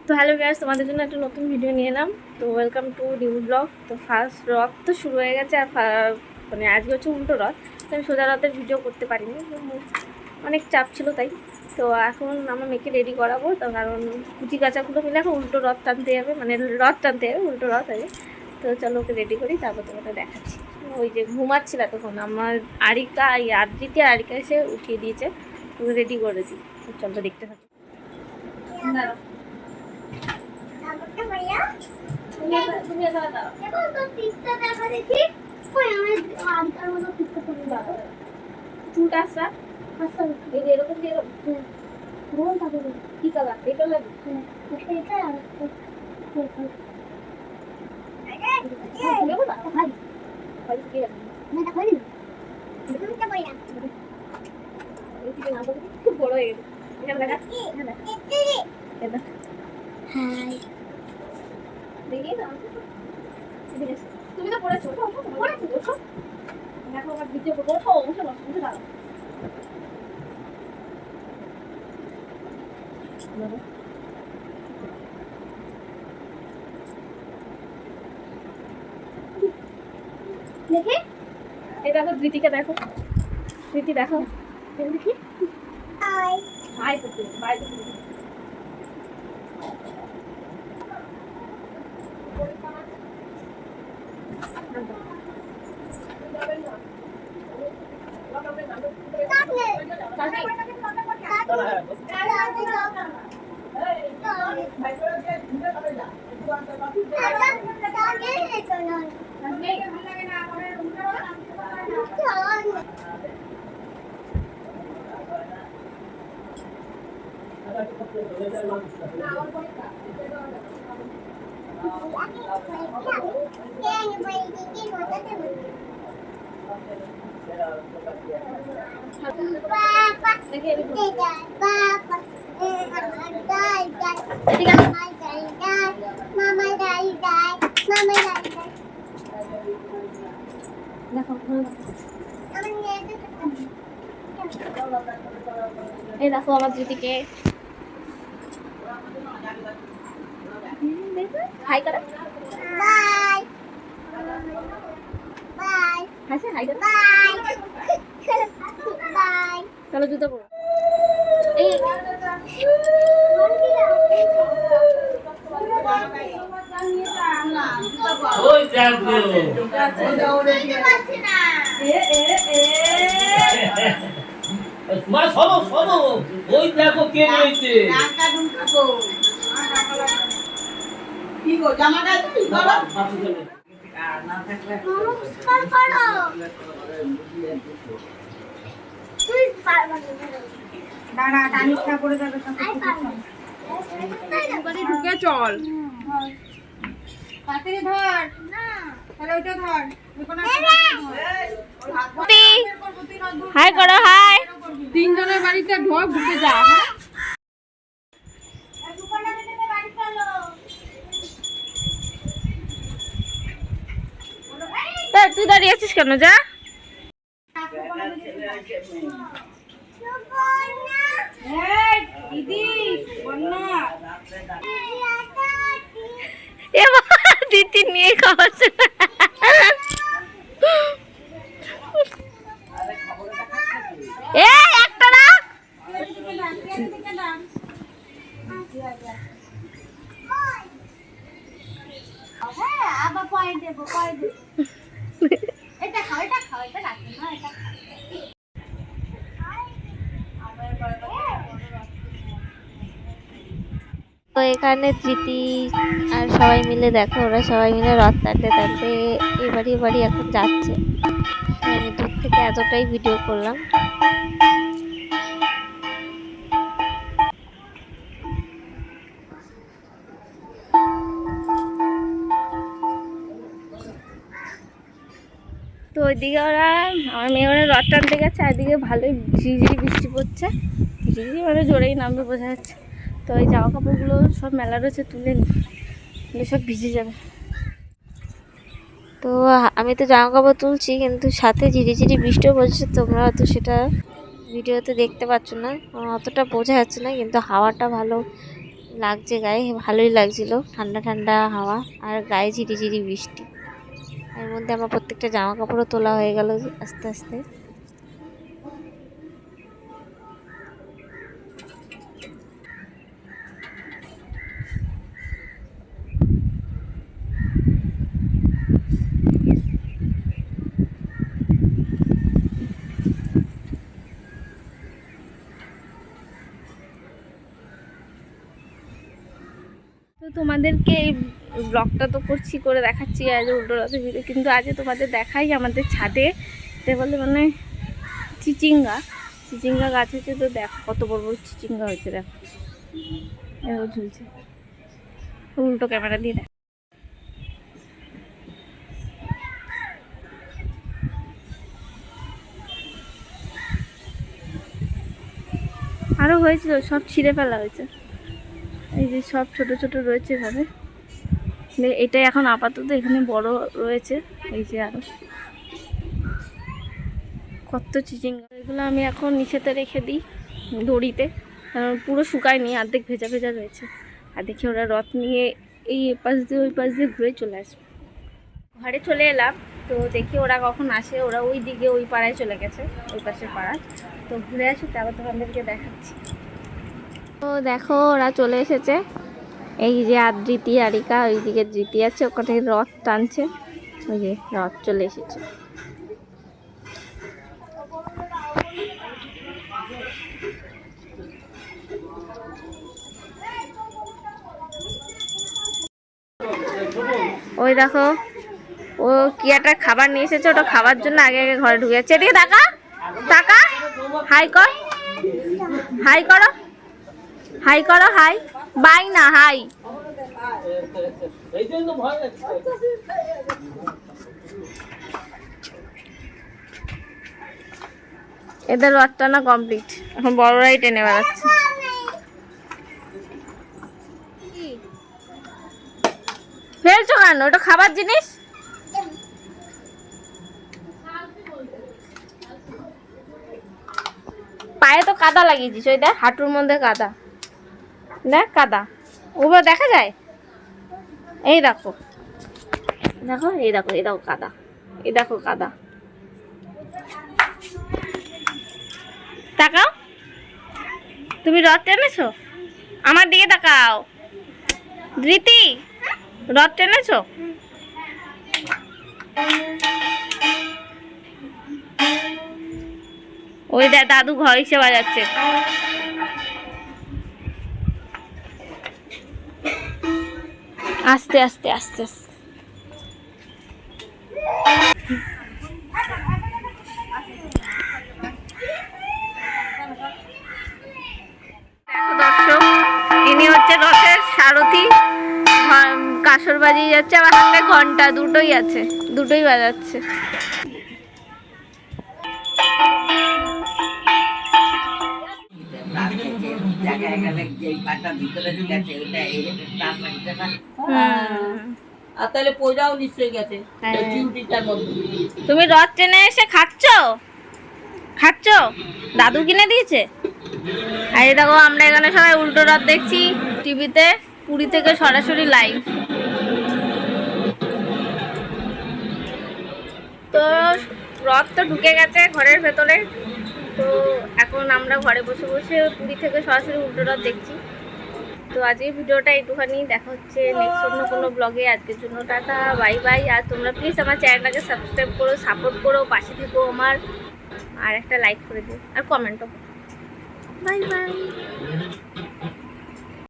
তো hello guys, তোমাদের জন্য একটা নতুন ভিডিও নিয়ে এলাম। তো ওয়েলকাম টু নিউ ব্লগ। তো ফার্স্ট রথ তো শুরু হয়ে গেছে, আর মানে আজকে হচ্ছে উল্টো রথ। তো আমি সোজা রথের ভিডিও করতে পারিনি, অনেক চাপ ছিল তাই। তো এখন আমার মেয়েকে রেডি করাবো, তো কারণ কুচি কাচাগুলো মিলে এখন উল্টো রথ টানতে যাবে, মানে রথ টানতে যাবে, উল্টো রথ আগে। তো চলো ওকে রেডি করি, তারপর তোমাকে দেখাচ্ছি। ওই যে ঘুমাচ্ছিল তখন আমার আরিকা, এই আদ্রিতে আরিকা এসে উঠিয়ে দিয়েছে, ওকে রেডি করেছি। তো চলো দেখতে থাকো। তুমি এখানে দাও, এখন তো টিকটা দেখা দেখি। কই আমি আনকার মতো টিকটা করে দাও। চুলটা আসা আসা এই যে এরকম দিয়ে রোল থাকে, কি কালার এটা লাগে? এটা আর বড় হয়ে গেছে। তুমি তো পড়েছো, দেখো আমার ভিডিও ওঠো, উঠে বসো, উঠে দাঁড়াও। দেখে এই দেখো ধৃতিকে দেখো, ধৃতি দেখো দেখি। হাই হাই করতে বাই করতে। এই দেখো আমার দিদিকে হাই করো, বাই বাই, হাসে হাই করো, বাই বাই। চলো জুতো পরো। এই ওই দেখো মা শোনো শোনো, ওই দেখো কে রয়েছে। কি গো জামা গাইতে কি করো? নমস্কার করো। তুই পারবা না, দাঁড়া টানিস না পড়ে যাবে সব। বাড়ি ঢুকে চল। পাতিরে ধর না, তাহলে ওইটা ধর। হাই করো, হাই। তিনজনের বাড়িতে ঢুকে যা। তুই দাঁড়িয়ে আছিস কেন? যা। দিদি নিয়ে খাওয়াচ্ছে একটা না। আবার পয়েন্ট দেবো, পয়েন্ট দেবো। এটা খাও, এটা খাও, এটা রাখি না, এটা তো এখানে ধৃতি আর সবাই মিলে দেখো, ওরা সবাই মিলে রথ টানতে টানতে এবাড়ি বাড়ি এখন যাচ্ছে। আমি দূর থেকে এতটাই ভিডিও করলাম। তো ওইদিকে ওরা, আমার মেয়ে ওরা রথ টানতে গেছে, এদিকে ভালোই ঝিরিঝিরি বৃষ্টি পড়ছে, ঝিরিঝিরি মানে জোরেই নামবে বোঝা যাচ্ছে। তো এই জামা কাপড়গুলো সব মেলা রয়েছে, তুলে নিয়ে সব ভিজে যাবে। তো আমি তো জামা কাপড় তুলছি, কিন্তু সাথে ঝিরিঝিরি বৃষ্টিও পড়ছে। তোমরা তো সেটা ভিডিওতে দেখতে পাচ্ছ না, অতটা বোঝা যাচ্ছে না, কিন্তু হাওয়াটা ভালো লাগছে গায়ে, ভালোই লাগছিল, ঠান্ডা ঠান্ডা হাওয়া আর গায়ে ঝিরিঝিরি বৃষ্টি। এর মধ্যে আমার প্রত্যেকটা জামা কাপড়ও তোলা হয়ে গেল আস্তে আস্তে। তো তোমাদেরকে এই ব্লগটা তো করছি, করে দেখাচ্ছি আজ উল্টো রথের ভিডিও, কিন্তু আজ তোমাদের দেখাই আমাদের ছাদে বলে মানে চিচিঙ্গা গাছ হয়েছে। তো দেখো কত বড় বড় চিচিঙ্গা হয়েছে, দেখো এরকম ঝুলছে। উল্টো ক্যামেরা দিয়ে দেখ। আরো হয়েছিল, সব ছিঁড়ে ফেলা হয়েছে। এই যে সব ছোট ছোট রয়েছে এখানে, এটাই এখন আপাতত এখানে বড় রয়েছে। এই যে আরো কত চিচিঙ্গা, এগুলো আমি এখন নিচেতে রেখে দিই দড়িতে, কারণ পুরো শুকায়নি, অর্ধেক ভেজা ভেজা রয়েছে। আর দেখি ওরা রথ নিয়ে এই পাশ দিয়ে ওই পাশ দিয়ে ঘুরে চলে আসবে। ঘরে চলে এলাম, তো দেখি ওরা কখন আসে। ওরা ওই দিকে ওই পাড়ায় চলে গেছে, ওই পাশের পাড়ায়। তো ঘুরে আসি, তারপর তোমাদেরকে দেখাচ্ছি। তো দেখো ওরা চলে এসেছে। এই যে আর ধৃতি আরিকা, ওই দিকে ধৃতি আছে, ওখানে রথ টানছে। ওই যে রথ চলে এসেছে। ওই দেখো ও কি একটা খাবার নিয়ে এসেছে, ওটা খাবার জন্য আগে আগে ঘরে ঢুকে যাচ্ছে। এদিকে টাকা টাকা, হাই কর, হাই করো, হাই করো, হাই বাই না হাই। এই জন্য ভয় লাগছে। এদের রথ টানা কমপ্লিট, এখন বড়রাই টেনে বেড়াচ্ছে। ফেলছো কেন, ওটা খাবার জিনিস। পায়ে তো কাদা লাগিয়েছিস, ওই দেখ হাঁটুর মধ্যে কাদা, দেখ কাদা, ওগুলো দেখা যায়। এই দেখো দেখো, এই দেখো, এই দেখো কাদা, এই দেখো কাদা। তাকাও, তুমি রথ টেনেছো, আমার দিকে তাকাও। ধৃতি, রথ টেনেছো? ওই দেখ দাদু ঘর হিসেবে বাজাচ্ছে। আস্তে আস্তে আস্তে আস্তে। দেখো দর্শক, ইনি হচ্ছে রথের সারথি, কাসর বাজিয়ে যাচ্ছে, আবার হাতে ঘন্টা, দুটোই আছে, দুটোই বাজাচ্ছে। আর তাহলে পোজাও নিশ্চয়ই গেছে চিমটিটার মধ্যে। তুমি রথ টেনে এসে খাচ্ছ, দাদু কিনে দিয়েছে। আর এই দেখো আমরা এখানে সবাই উল্টো রথ দেখছি টিভিতে, পুরী থেকে সরাসরি লাইভ। তো রথ তো ঢুকে গেছে ঘরের ভেতরে, তো এখন আমরা ঘরে বসে বসে পুরী থেকে সরাসরি উল্টো রথ দেখছি। তো আজ এই ভিডিওটা একটুখানি, দেখা হচ্ছে নেক্সট অন্য কোনো ব্লগে। আজকের জন্য টাটা, বাই বাই। আর তোমরা প্লিজ আমার চ্যানেলটাকে সাবস্ক্রাইব করো, সাপোর্ট করো, পাশে থেকো আমার, আর একটা লাইক করে দিও আর কমেন্টও করো। Bye bye.